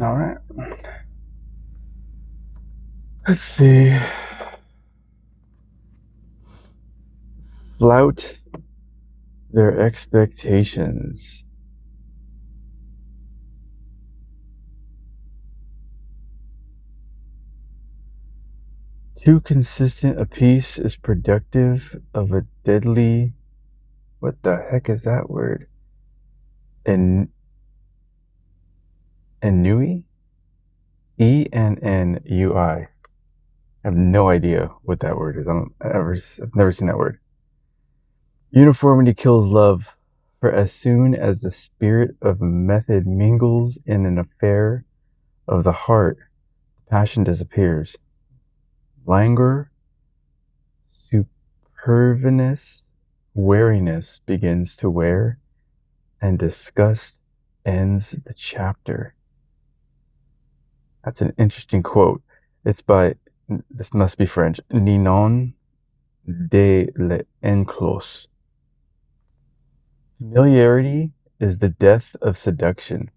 All right. Let's see. Flout their expectations. Too consistent a piece is productive of a deadly. What the heck is that word? Ennui? Ennui. I have no idea what that word is. I've never seen that word. Uniformity kills love, for as soon as the spirit of method mingles in an affair of the heart, passion disappears. Languor, supervenous, wariness begins to wear, and disgust ends the chapter. That's an interesting quote. It's by, this must be French, Ninon de l'Enclos. Familiarity is the death of seduction.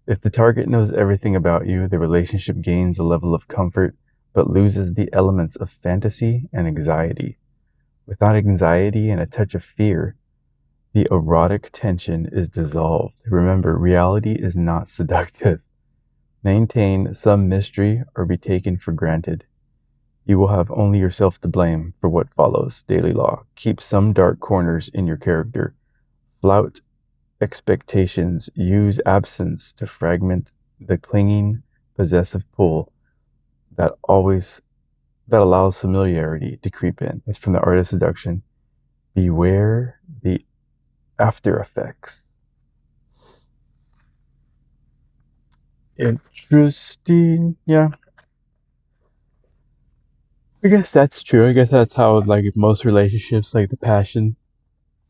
If the target knows everything about you, the relationship gains a level of comfort, but loses the elements of fantasy and anxiety. Without anxiety and a touch of fear, the erotic tension is dissolved. Remember, reality is not seductive. Maintain some mystery or be taken for granted. You will have only yourself to blame for what follows. Daily law. Keep some dark corners in your character. Flout expectations. Use absence to fragment the clinging, possessive pull that allows familiarity to creep in. It's from The Art of Seduction. Beware the after effects. Interesting. Yeah. I guess that's true. I guess that's how, like, most relationships, like, the passion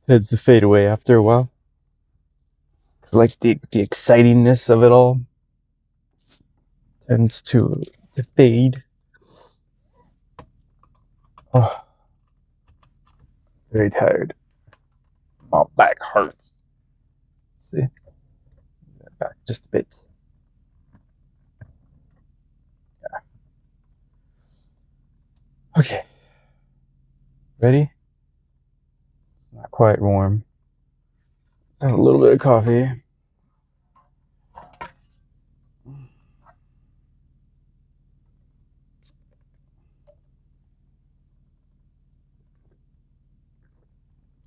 tends to fade away after a while. Like, the excitingness of it all tends to fade. Oh, very tired. My back hurts. See? Back just a bit. Yeah. Okay. Ready? Not quite warm. Have a little bit of coffee.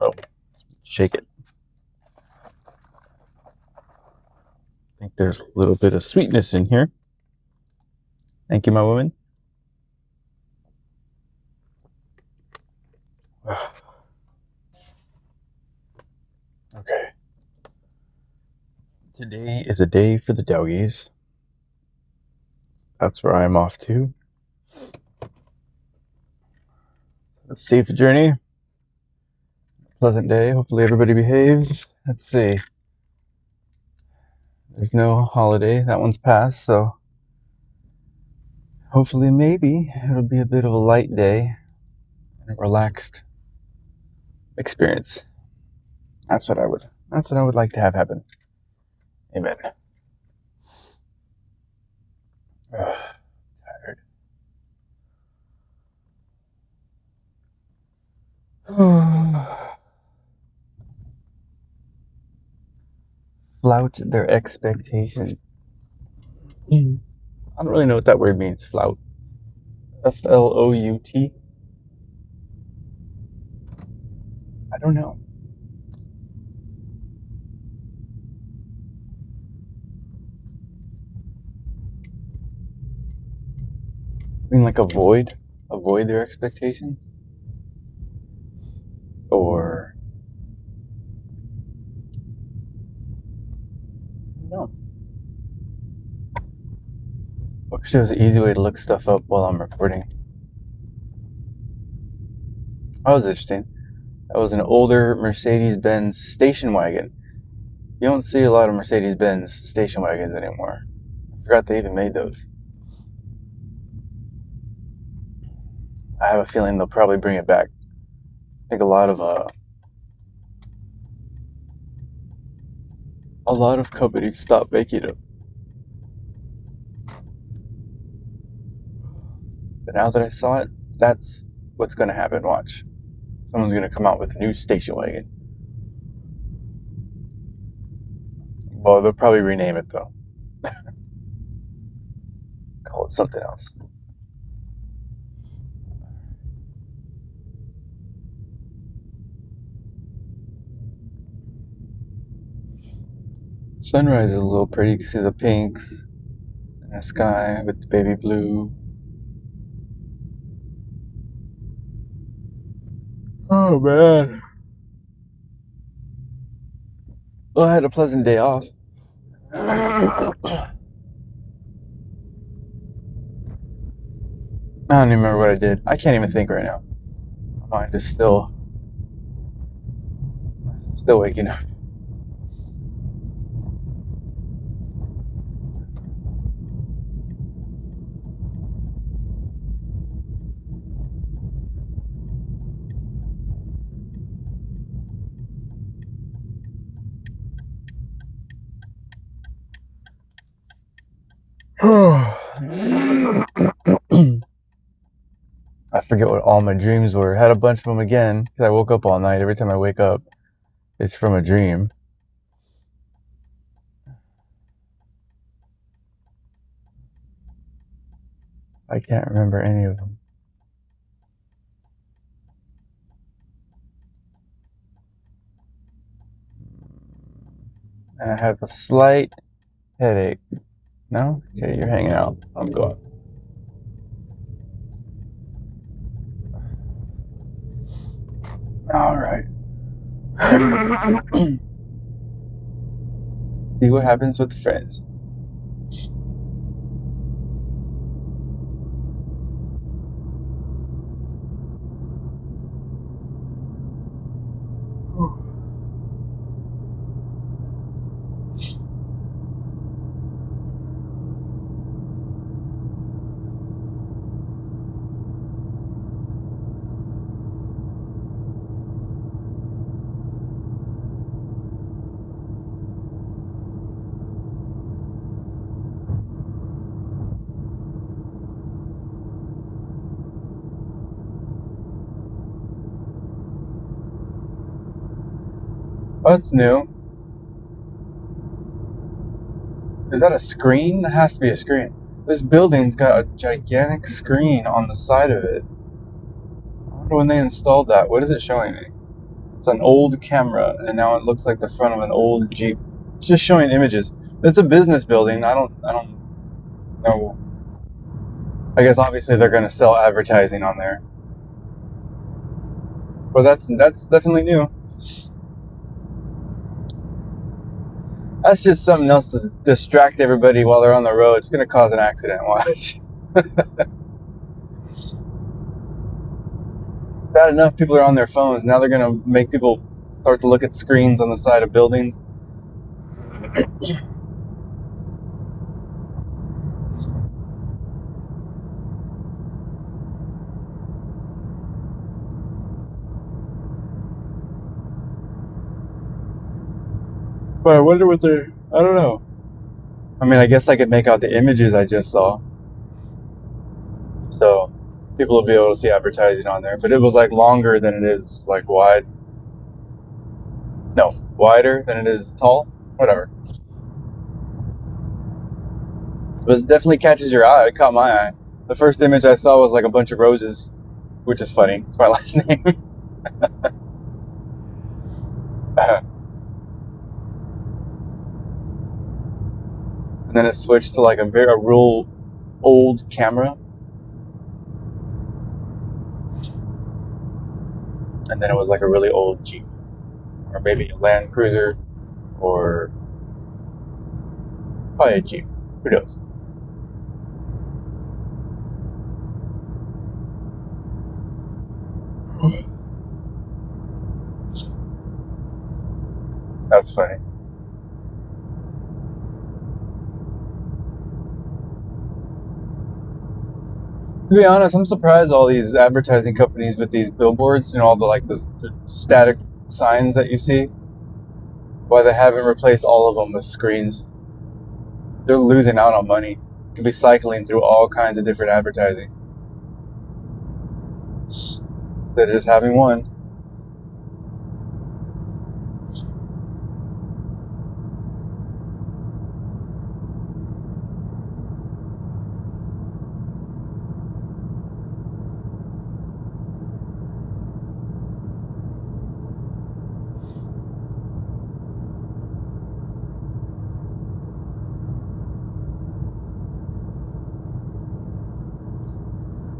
Oh, shake it. I think there's a little bit of sweetness in here. Thank you, my woman. Okay. Today is a day for the doggies. That's where I'm off to. A safe journey. Pleasant day. Hopefully everybody behaves. Let's see. There's no holiday. That one's passed, so hopefully maybe it'll be a bit of a light day and a relaxed experience. That's what I would like to have happen. Amen. Tired. Flout their expectations. I don't really know what that word means. Flout. Flout. I don't know. I mean, like, avoid their expectations, or no. Actually, there's an easy way to look stuff up while I'm recording. That was interesting. That was an older Mercedes-Benz station wagon. You don't see a lot of Mercedes-Benz station wagons anymore. I forgot they even made those. I have a feeling they'll probably bring it back. I think a lot of companies stopped making them. But now that I saw it, that's what's going to happen. Watch. Someone's going to come out with a new station wagon. Well, they'll probably rename it, though. Call it something else. Sunrise is a little pretty. You can see the pinks in the sky with the baby blue. Oh, man. Well, I had a pleasant day off. I don't even remember what I did. I can't even think right now. My mind is still waking up. I forget what all my dreams were. Had a bunch of them again because I woke up all night. Every time I wake up, it's from a dream. I can't remember any of them. And I have a slight headache. No? Okay, you're hanging out. I'm going. All right. See what happens with friends. What's new? Is that a screen? That has to be a screen. This building's got a gigantic screen on the side of it. I wonder when they installed that. What is it showing me? It's an old camera, and now it looks like the front of an old Jeep. It's just showing images. It's a business building. I don't know. I guess obviously they're going to sell advertising on there. But that's definitely new. That's just something else to distract everybody while they're on the road. It's going to cause an accident. Watch. It's bad enough people are on their phones. Now they're going to make people start to look at screens on the side of buildings. But I wonder what they're... I don't know. I mean, I guess I could make out the images I just saw. So people will be able to see advertising on there. But it was like longer than it is like wide. No, wider than it is tall. Whatever. But it definitely catches your eye. It caught my eye. The first image I saw was like a bunch of roses, which is funny. It's my last name. And then it switched to like a real old camera. And then it was like a really old Jeep. Or maybe a Land Cruiser. Or probably a Jeep. Who knows? That's funny. To be honest, I'm surprised all these advertising companies with these billboards, all the static signs that you see, why they haven't replaced all of them with screens. They're losing out on money. Could be cycling through all kinds of different advertising. instead of just having one.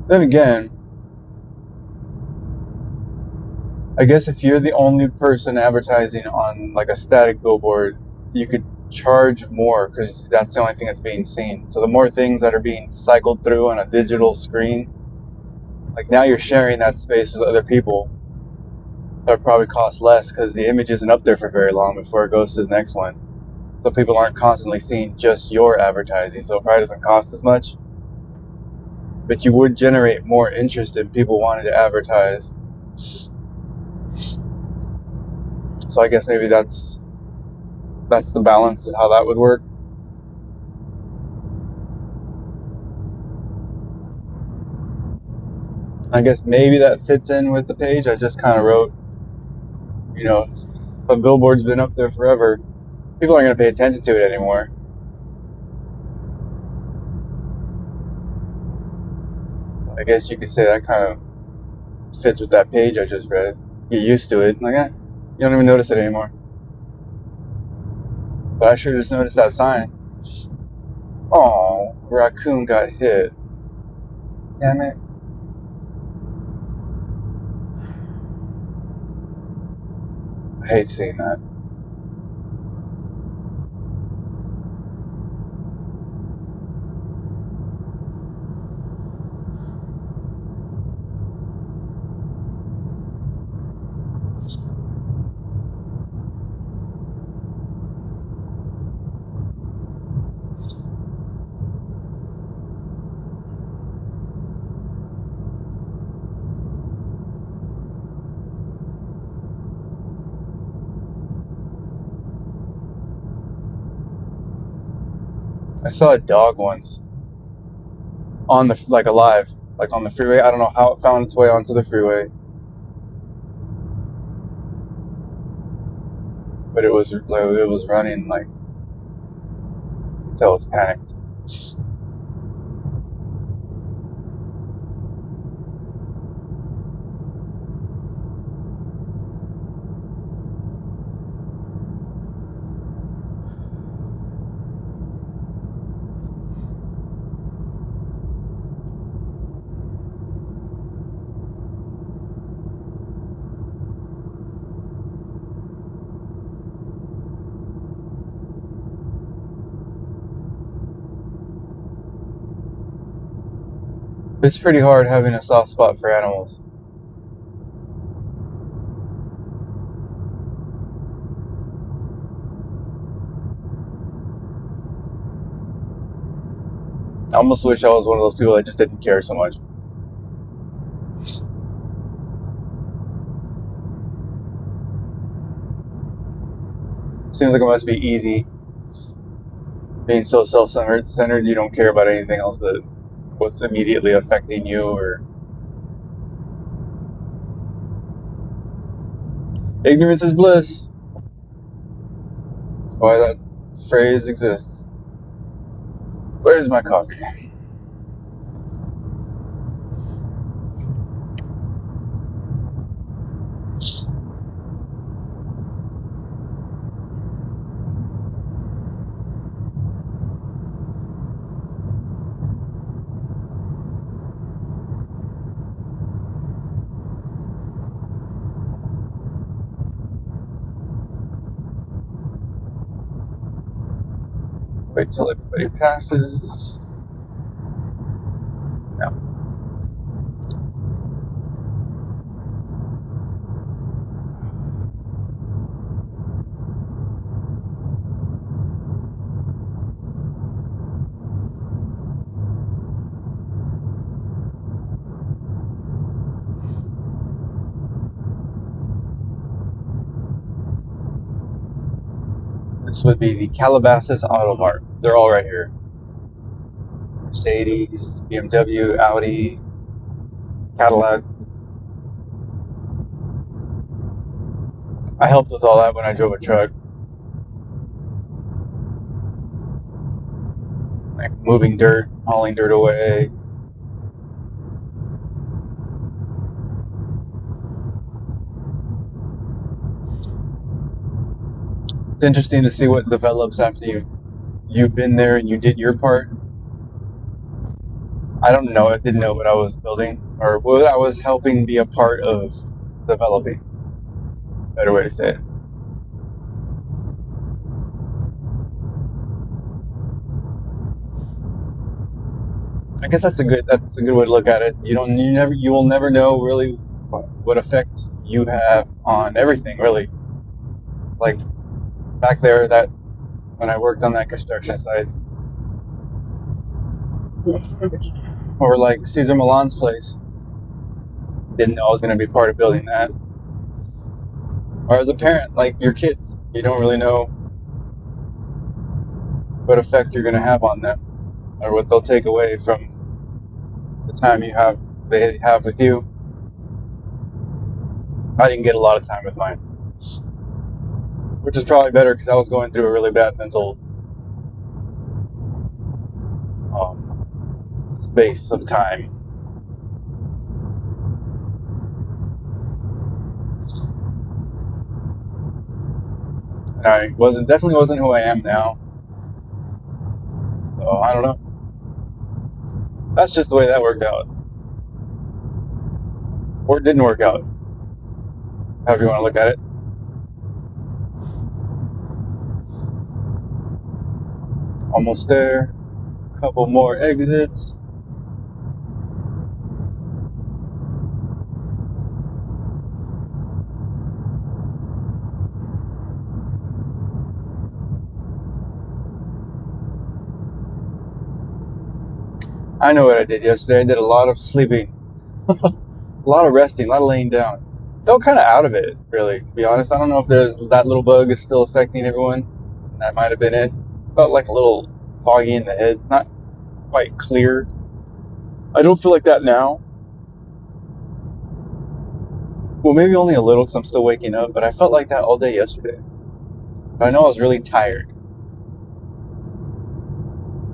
Then again, I guess if you're the only person advertising on like a static billboard, you could charge more because that's the only thing that's being seen. So the more things that are being cycled through on a digital screen, like now you're sharing that space with other people. That probably cost less because the image isn't up there for very long before it goes to the next one. So people aren't constantly seeing just your advertising, so it probably doesn't cost as much. But you would generate more interest in people wanting to advertise. So I guess maybe that's the balance of how that would work. I guess maybe that fits in with the page. I just kind of wrote, if a billboard's been up there forever, people aren't going to pay attention to it anymore. So I guess you could say that kind of fits with that page I just read. Get used to it. Like, you don't even notice it anymore. But I should have just noticed that sign. Oh, raccoon got hit. Damn it. I hate seeing that. I saw a dog once on the alive, like on the freeway. I don't know how it found its way onto the freeway, but it was running like until it was panicked. It's pretty hard having a soft spot for animals. I almost wish I was one of those people that just didn't care so much. Seems like it must be easy being so self-centered. You don't care about anything else but what's immediately affecting you. Or ignorance is bliss. That's why that phrase exists. Where's my coffee? Wait till everybody passes. No. This would be the Calabasas Auto Mart. They're all right here. Mercedes, BMW, Audi, Cadillac. I helped with all that when I drove a truck, like moving dirt, hauling dirt away. It's interesting to see what develops after you've been there and you did your part. I don't know. I didn't know what I was building or what I was helping be a part of developing. Better way to say it. I guess that's a good way to look at it. You will never know really what effect you have on everything really. Like back there, that when I worked on that construction site, or like Cesar Milan's place, didn't know I was going to be part of building that. Or as a parent, like your kids, you don't really know what effect you're going to have on them, or what they'll take away from the time they have with you. I didn't get a lot of time with mine, which is probably better because I was going through a really bad mental space of time. And I definitely wasn't who I am now. So I don't know. That's just the way that worked out, or it didn't work out. However you want to look at it. Almost there. Couple more exits. I know what I did yesterday. I did a lot of sleeping, a lot of resting, a lot of laying down. Felt kind of out of it, really, to be honest. I don't know if that little bug is still affecting everyone. That might have been it. Felt like a little foggy in the head, not quite clear. I don't feel like that now. Well, maybe only a little because I'm still waking up, but I felt like that all day yesterday. But I know I was really tired.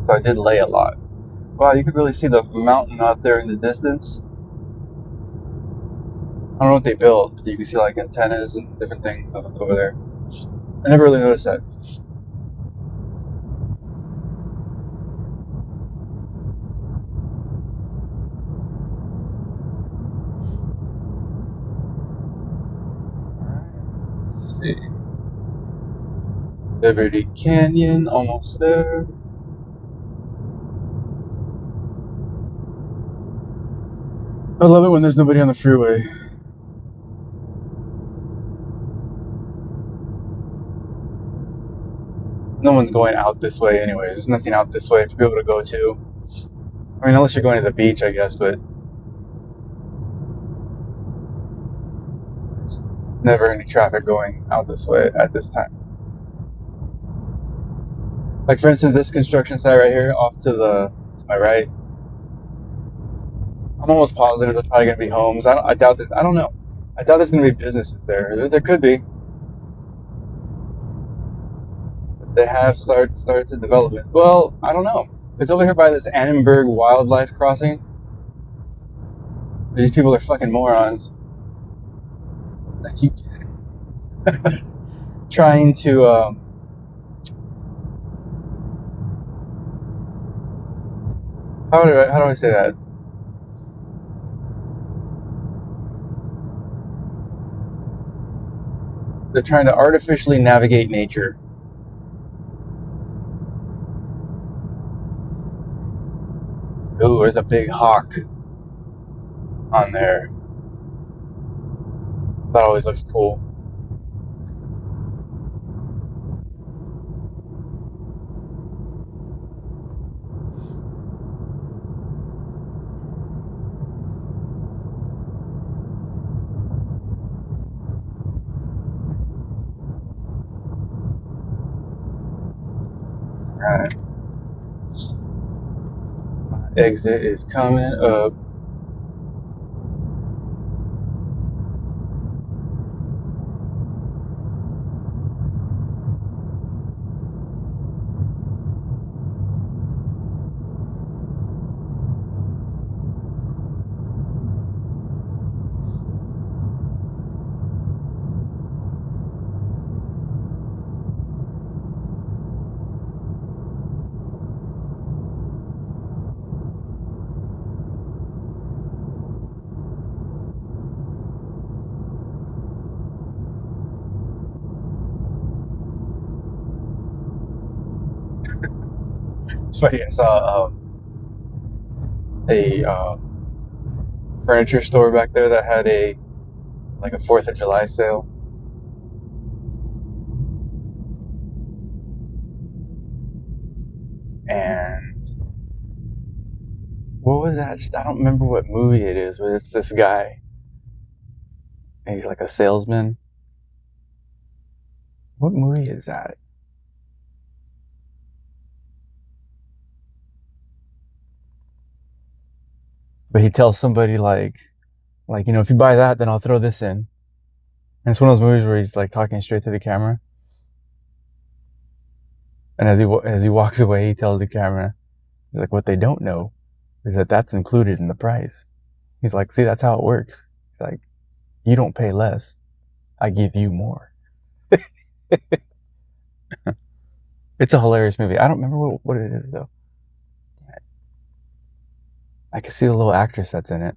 So I did lay a lot. Wow, you could really see the mountain out there in the distance. I don't know what they built, but you can see like antennas and different things over there. I never really noticed that. Let's see. Liberty Canyon, almost there. I love it when there's nobody on the freeway. No one's going out this way anyways. There's nothing out this way for people to go to. I mean, unless you're going to the beach, I guess, but it's never any traffic going out this way at this time. Like, for instance, this construction site right here off to my right, I'm almost positive there's probably going to be homes. I doubt that. I don't know. I doubt there's going to be businesses there. There could be. But they have started to develop it. Well, I don't know. It's over here by this Annenberg Wildlife Crossing. These people are fucking morons. Trying to how do I say that? They're trying to artificially navigate nature. Ooh, there's a big hawk on there. That always looks cool. Alright. Exit is coming up. It's funny. I saw a furniture store back there that had a 4th of July sale, and what was that? I don't remember what movie it is, but it's this guy. And he's like a salesman. What movie is that? But he tells somebody if you buy that, then I'll throw this in. And it's one of those movies where he's like talking straight to the camera. And as he walks away, he tells the camera, he's like, what they don't know is that that's included in the price. He's like, see, that's how it works. He's like, you don't pay less. I give you more. It's a hilarious movie. I don't remember what it is, though. I can see the little actress that's in it.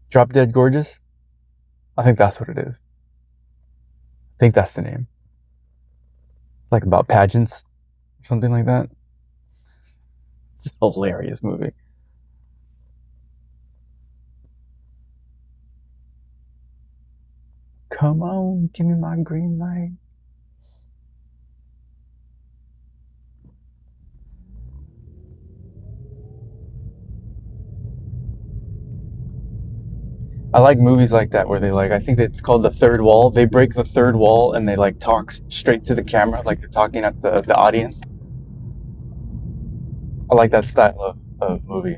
Drop Dead Gorgeous? I think that's what it is. I think that's the name. It's like about pageants or something like that. It's a hilarious movie. Come on, give me my green light. I like movies like that where I think it's called The Third Wall. They break the third wall and they talk straight to the camera, like they're talking at the audience. I like that style of movie.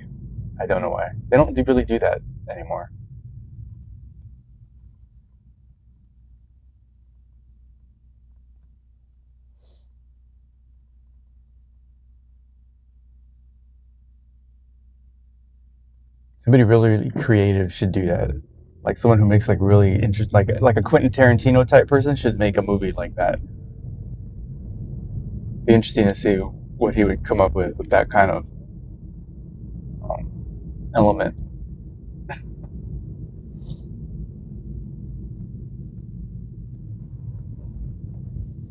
I don't know why. They don't really do that anymore. Somebody really, really creative should do that. Like someone who makes really interesting, like a Quentin Tarantino type person should make a movie like that. Be interesting to see what he would come up with that kind of element.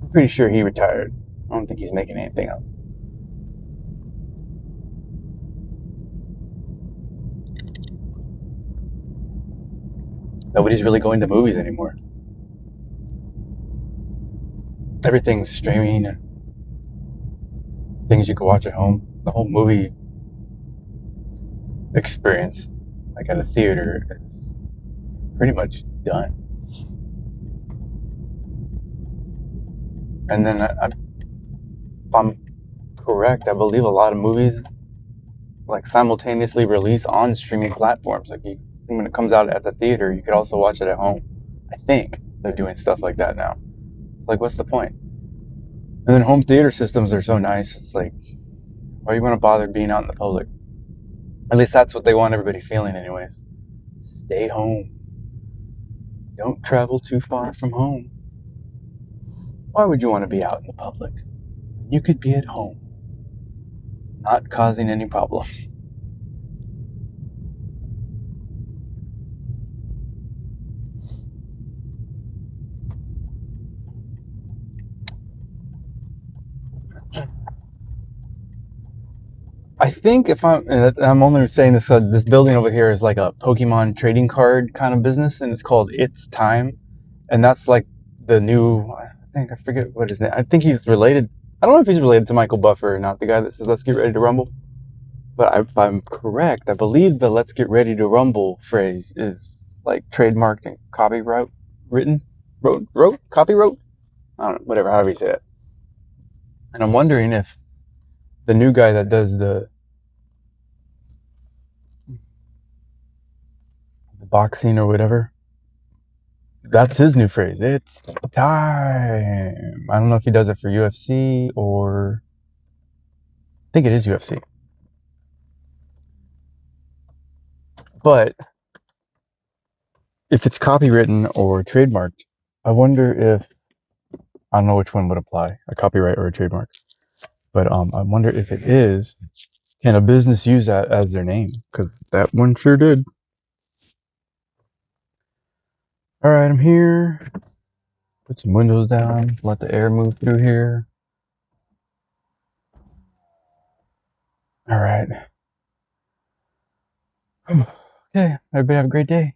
I'm pretty sure he retired. I don't think he's making anything else. Nobody's really going to movies anymore. Everything's streaming and things you can watch at home. The whole movie experience, like at a theater, is pretty much done. And then, if I'm correct, I believe a lot of movies simultaneously release on streaming platforms. When it comes out at the theater, you could also watch it at home. I think they're doing stuff like that now. What's the point? And then home theater systems are so nice. It's why do you want to bother being out in the public? At least that's what they want everybody feeling anyways. Stay home. Don't travel too far from home. Why would you want to be out in the public? You could be at home, not causing any problems. I think I'm only saying this, this building over here is like a Pokemon trading card kind of business, and it's called It's Time, and that's the new. I forget what his name. I think he's related. I don't know if he's related to Michael Buffer or not, the guy that says "Let's get ready to rumble." But if I'm correct, I believe the "Let's get ready to rumble" phrase is trademarked and copyright written, copyright. I don't know, whatever, however you say it. And I'm wondering if the new guy that does the boxing or whatever, that's his new phrase. It's time. I don't know if he does it for UFC or I think it is UFC. But if it's copywritten or trademarked, I wonder if, I don't know which one would apply, a copyright or a trademark. But I wonder if it is, can a business use that as their name? Because that one sure did. All right, I'm here. Put some windows down, let the air move through here. All right. Okay, everybody have a great day.